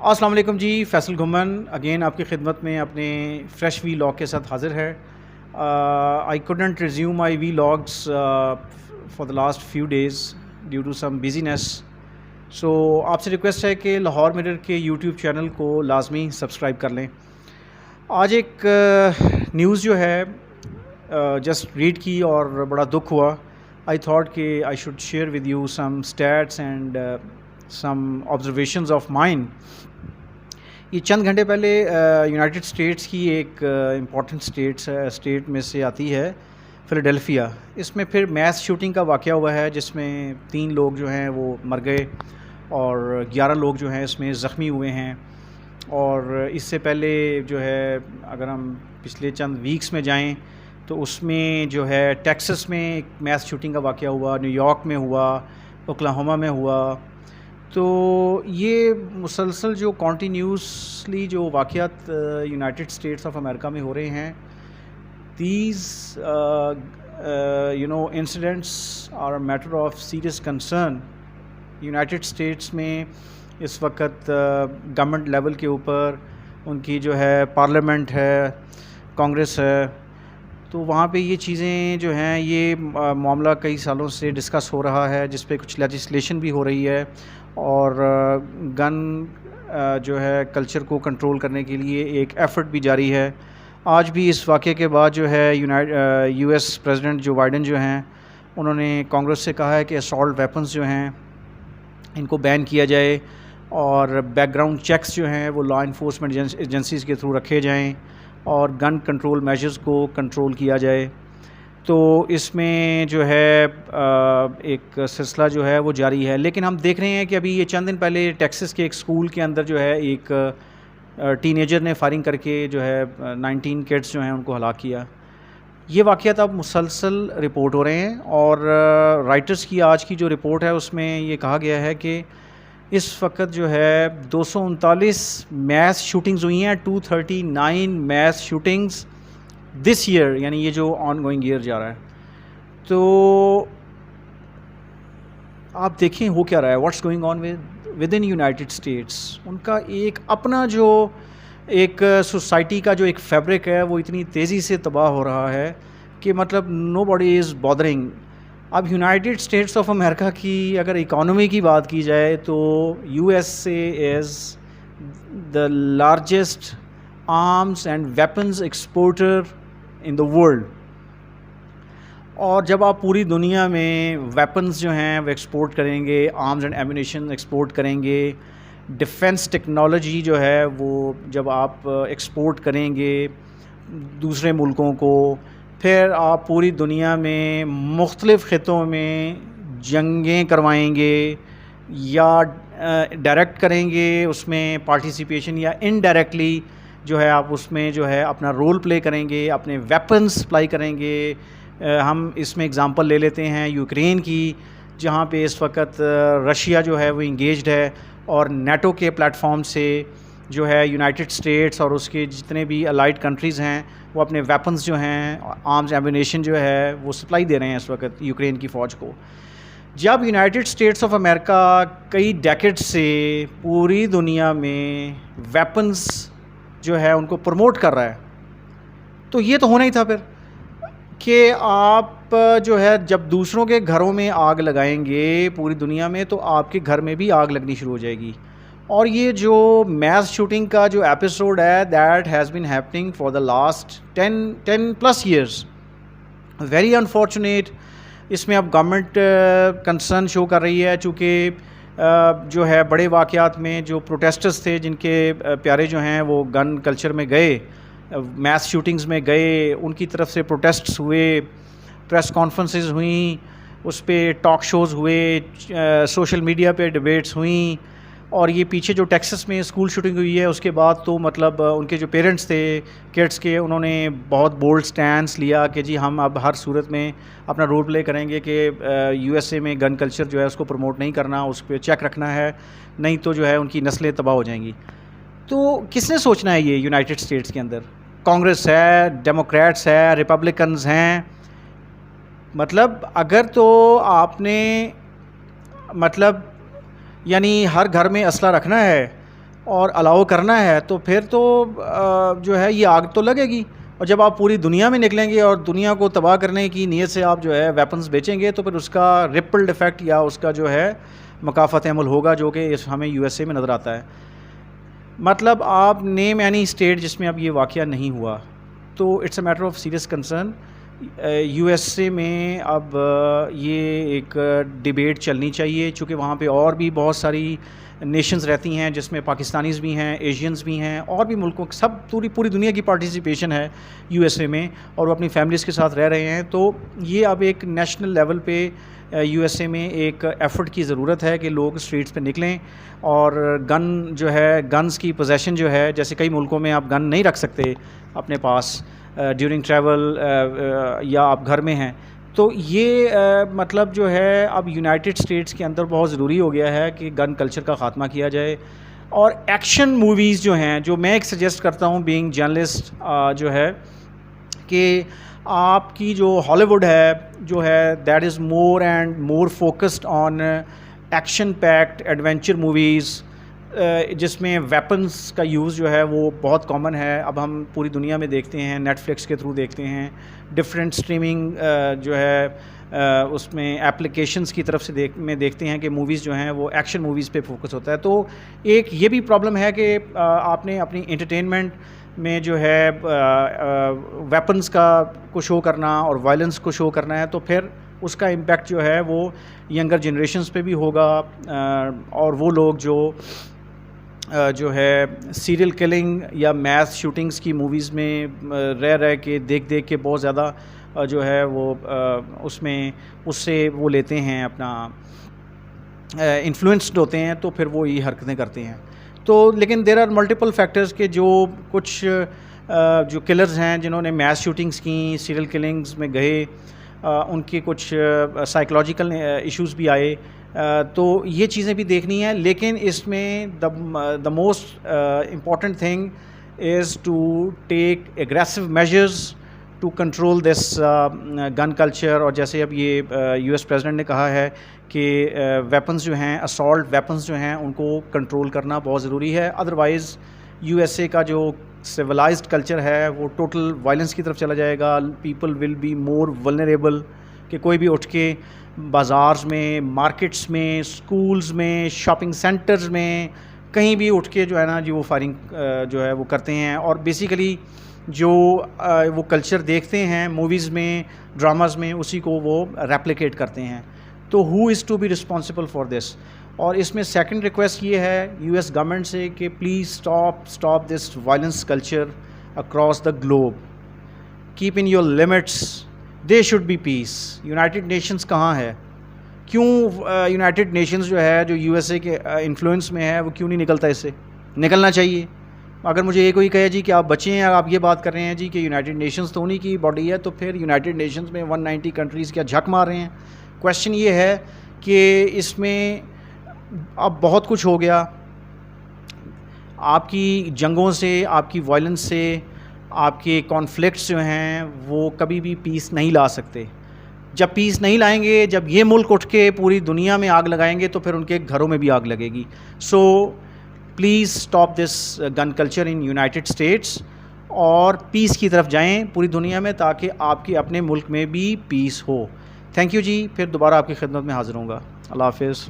السلام علیکم جی، فیصل گھمن اگین آپ کی خدمت میں اپنے فریش وی لاگ کے ساتھ حاضر ہے۔ I couldn't resume my vlogs for the last few days due to some business, so آپ سے ریکویسٹ ہے کہ لاہور مرر کے یوٹیوب چینل کو لازمی سبسکرائب کر لیں۔ آج ایک نیوز جو ہے جسٹ ریڈ کی اور بڑا دکھ ہوا۔ آئی تھاٹ کہ I should share with you some states and some observations of mind. یہ چند گھنٹے پہلے یونائٹڈ اسٹیٹس کی ایک امپورٹنٹ اسٹیٹ میں سے آتی ہے فلاڈیلفیا۔ اس میں پھر میس شوٹنگ کا واقعہ ہوا ہے جس میں 3 لوگ جو ہیں وہ مر گئے اور 11 لوگ جو ہیں اس میں زخمی ہوئے ہیں۔ اور اس سے پہلے جو ہے اگر ہم پچھلے چند ویکس میں جائیں تو اس میں جو ہے ٹیکسس میں ایک میس شوٹنگ کا واقعہ ہوا، نیو یارک میں ہوا، اوکلاہوما میں ہوا۔ تو یہ مسلسل جو کنٹینیوسلی جو واقعات یونائٹڈ اسٹیٹس آف امریکہ میں ہو رہے ہیں، these incidents are a matter of serious concern. United States میں اس وقت گورنمنٹ لیول کے اوپر ان کی جو ہے پارلیمنٹ ہے، کانگریس ہے، تو وہاں پہ یہ چیزیں جو ہیں یہ معاملہ کئی سالوں سے ڈسکس ہو رہا ہے، جس پہ کچھ لیجسلیشن بھی ہو رہی ہے اور گن جو ہے کلچر کو کنٹرول کرنے کے لیے ایک ایفرٹ بھی جاری ہے۔ آج بھی اس واقعے کے بعد جو ہے U S president Joe Biden جو ہیں انہوں نے کانگریس سے کہا ہے کہ اسالٹ ویپنز جو ہیں ان کو بین کیا جائے اور بیک گراؤنڈ چیکس جو ہیں وہ لا انفورسمنٹ ایجنسیز کے تھرو رکھے جائیں اور گن کنٹرول میجرز کو کنٹرول کیا جائے۔ تو اس میں جو ہے ایک سلسلہ جو ہے وہ جاری ہے، لیکن ہم دیکھ رہے ہیں کہ ابھی یہ چند دن پہلے ٹیکسس کے ایک اسکول کے اندر جو ہے ایک ٹین ایجر نے فائرنگ کر کے جو ہے 19 کڈس جو ہیں ان کو ہلاک کیا۔ یہ واقعات اب مسلسل رپورٹ ہو رہے ہیں اور رائٹرز کی آج کی جو رپورٹ ہے اس میں یہ کہا گیا ہے کہ اس وقت جو ہے 239 میس شوٹنگز ہوئی ہیں، 239 میس شوٹنگز دس ایئر، یعنی یہ جو آن گوئنگ ایئر جا رہا ہے۔ تو آپ دیکھیں ہو کیا رہا ہے، what's going on with in United States. ان کا ایک اپنا جو ایک سوسائٹی کا جو ایک فیبرک ہے وہ اتنی تیزی سے تباہ ہو رہا ہے کہ مطلب نو باڈی از بادرنگ۔ اب یونائٹڈ اسٹیٹس آف امریکہ کی اگر اکانومی کی بات کی جائے تو you S a is the largest arms and weapons exporter in the world, اور جب آپ پوری دنیا میں ویپنز جو ہیں وہ ایکسپورٹ کریں گے، آرمز اینڈ ایمونیشن ایکسپورٹ کریں گے، ڈیفنس ٹیکنالوجی جو ہے وہ جب آپ ایکسپورٹ کریں گے دوسرے ملکوں کو، پھر آپ پوری دنیا میں مختلف خطوں میں جنگیں کروائیں گے یا ڈائریکٹ کریں گے اس میں پارٹیسپیشن، یا انڈائریکٹلی جو ہے آپ اس میں جو ہے اپنا رول پلے کریں گے، اپنے ویپنز سپلائی کریں گے۔ ہم اس میں اگزامپل لے لیتے ہیں یوکرین کی، جہاں پہ اس وقت رشیا جو ہے وہ انگیجڈ ہے اور نیٹو کے پلیٹ فارم سے جو ہے یونائٹڈ اسٹیٹس اور اس کے جتنے بھی الائڈ کنٹریز ہیں وہ اپنے ویپنز جو ہیں، آرمز ایمونیشن جو ہے وہ سپلائی دے رہے ہیں اس وقت یوکرین کی فوج کو۔ جب یونائٹڈ اسٹیٹس آف امریکہ کئی ڈیکیڈ سے پوری دنیا میں ویپنز جو ہے ان کو پروموٹ کر رہا ہے، تو یہ تو ہونا ہی تھا پھر کہ آپ جو ہے جب دوسروں کے گھروں میں آگ لگائیں گے پوری دنیا میں تو آپ کے گھر میں بھی آگ لگنی شروع ہو جائے گی۔ اور یہ جو میس شوٹنگ کا جو ایپیسوڈ ہے that has been happening for the last 10+ years, very unfortunate. اس میں اب گورنمنٹ کنسرن شو کر رہی ہے، چونکہ جو ہے بڑے واقعات میں جو پروٹیسٹرز تھے جن کے پیارے جو ہیں وہ گن کلچر میں گئے، میس شوٹنگز میں گئے، ان کی طرف سے پروٹیسٹس ہوئے، پریس کانفرنسز ہوئیں، اس پہ ٹاک شوز ہوئے، سوشل میڈیا پہ ڈیبیٹس ہوئیں، اور یہ پیچھے جو ٹیکسس میں اسکول شوٹنگ ہوئی ہے اس کے بعد تو مطلب ان کے جو پیرنٹس تھے کڈس کے، انہوں نے بہت بولڈ سٹینس لیا کہ جی ہم اب ہر صورت میں اپنا رول پلے کریں گے کہ یو ایس اے میں گن کلچر جو ہے اس کو پروموٹ نہیں کرنا، اس پہ چیک رکھنا ہے، نہیں تو جو ہے ان کی نسلیں تباہ ہو جائیں گی۔ تو کس نے سوچنا ہے یہ یونائٹڈ اسٹیٹس کے اندر؟ کانگریس ہے، ڈیموکریٹس ہے، ریپبلکنز ہیں۔ مطلب اگر تو آپ نے مطلب یعنی ہر گھر میں اسلحہ رکھنا ہے اور الاؤ کرنا ہے تو پھر تو جو ہے یہ آگ تو لگے گی. اور جب آپ پوری دنیا میں نکلیں گے اور دنیا کو تباہ کرنے کی نیت سے آپ جو ہے ویپنز بیچیں گے تو پھر اس کا ریپلڈ ایفیکٹ یا اس کا جو ہے مکافات عمل ہوگا جو کہ ہمیں یو ایس اے میں نظر آتا ہے. مطلب آپ نیم اینی اسٹیٹ جس میں اب یہ واقعہ نہیں ہوا تو it's a matter of serious concern. U S A میں اب یہ ایک ڈیبیٹ چلنی چاہیے چونکہ وہاں پہ اور بھی بہت ساری نیشنز رہتی ہیں جس میں پاکستانیز بھی ہیں, ایشینز بھی ہیں, اور بھی ملکوں سب پوری دنیا کی پارٹیسپیشن ہے یو ایس اے میں اور وہ اپنی فیملیز کے ساتھ رہ رہے ہیں. تو یہ اب ایک نیشنل لیول پہ یو ایس اے میں ایک ایفرٹ کی ضرورت ہے کہ لوگ اسٹریٹس پہ نکلیں اور گن جو ہے گنز کی پوزیشن جو ہے جیسے کئی ملکوں میں آپ گن نہیں رکھ سکتے اپنے پاس ڈیورنگ ٹریول یا آپ گھر میں ہیں, تو یہ مطلب جو ہے اب یونائٹڈ اسٹیٹس کے اندر بہت ضروری ہو گیا ہے کہ گن کلچر کا خاتمہ کیا جائے. اور ایکشن موویز جو ہیں جو میں ایک سجیسٹ کرتا ہوں بینگ جرنلسٹ جو ہے کہ آپ کی جو ہالی ووڈ ہے جو ہے that is more and more focused on action packed adventure movies جس میں ویپنز کا یوز جو ہے وہ بہت کامن ہے. اب ہم پوری دنیا میں دیکھتے ہیں, نیٹ فلکس کے تھرو دیکھتے ہیں, ڈفرینٹ اسٹریمنگ جو ہے اس میں ایپلیکیشنز کی طرف سے دیکھتے ہیں کہ موویز جو ہیں وہ ایکشن موویز پہ فوکس ہوتا ہے. تو ایک یہ بھی پرابلم ہے کہ آپ نے اپنی انٹرٹینمنٹ میں جو ہے ویپنز کو شو کرنا اور وائلنس کو شو کرنا ہے تو پھر اس کا امپیکٹ جو ہے وہ ینگر جنریشنز پہ بھی ہوگا. اور وہ لوگ جو ہے سیریل کلنگ یا میس شوٹنگز کی موویز میں رہ کے دیکھ کے بہت زیادہ جو ہے وہ اس سے وہ لیتے ہیں اپنا انفلوئنسڈ ہوتے ہیں تو پھر وہ یہ حرکتیں کرتے ہیں. تو لیکن دیر آر ملٹیپل فیکٹرز کہ جو کچھ جو کلرز ہیں جنہوں نے میس شوٹنگز کی, سیریل کلنگز میں گئے, ان کے کچھ سائیکلوجیکل ایشوز بھی آئے, تو یہ چیزیں بھی دیکھنی ہیں. لیکن اس میں the most important thing is to take aggressive measures to control this gun culture. اور جیسے اب یہ یو ایس پریزیڈنٹ نے کہا ہے کہ ویپنز جو ہیں, اسالٹ ویپنز جو ہیں, ان کو کنٹرول کرنا بہت ضروری ہے. ادروائز یو ایس اے کا جو سویلائزڈ کلچر ہے وہ ٹوٹل وائلنس کی طرف چلا جائے گا. People will be more vulnerable کہ کوئی بھی اٹھ کے بازارز میں, مارکیٹس میں, اسکولز میں, شاپنگ سینٹرز میں کہیں بھی اٹھ کے جو ہے نا جی وہ فائرنگ جو ہے وہ کرتے ہیں. اور بیسیکلی جو وہ کلچر دیکھتے ہیں موویز میں, ڈراماز میں, اسی کو وہ ریپلیکیٹ کرتے ہیں. تو who is to be responsible for this. اور اس میں سیکنڈ ریکویسٹ یہ ہے یو ایس گورنمنٹ سے کہ please stop this violence culture across the globe. Keep in your limits. They should be peace. United Nations کہاں ہے؟ کیوں یونائٹڈ نیشنز جو ہے جو یو ایس اے کے انفلوئنس میں ہے وہ کیوں نہیں نکلتا؟ اس سے نکلنا چاہیے. اگر مجھے یہ کوئی کہے جی کہ آپ بچے ہیں, آپ یہ بات کر رہے ہیں جی کہ یونائٹڈ نیشنز تو انہیں کی باڈی ہے, تو پھر یونائٹڈ نیشنز میں 190 کنٹریز کیا جھک مار رہے ہیں؟ کویشچن یہ ہے کہ اس میں اب بہت کچھ ہو گیا. آپ کی جنگوں سے, آپ کی وائلنس سے, آپ کے کانفلکٹس جو ہیں وہ کبھی بھی پیس نہیں لا سکتے. جب پیس نہیں لائیں گے, جب یہ ملک اٹھ کے پوری دنیا میں آگ لگائیں گے تو پھر ان کے گھروں میں بھی آگ لگے گی. So please stop this gun culture in United States اور پیس کی طرف جائیں پوری دنیا میں تاکہ آپ کے اپنے ملک میں بھی پیس ہو. تھینک یو جی. پھر دوبارہ آپ کی خدمت میں حاضر ہوں گا. اللہ حافظ.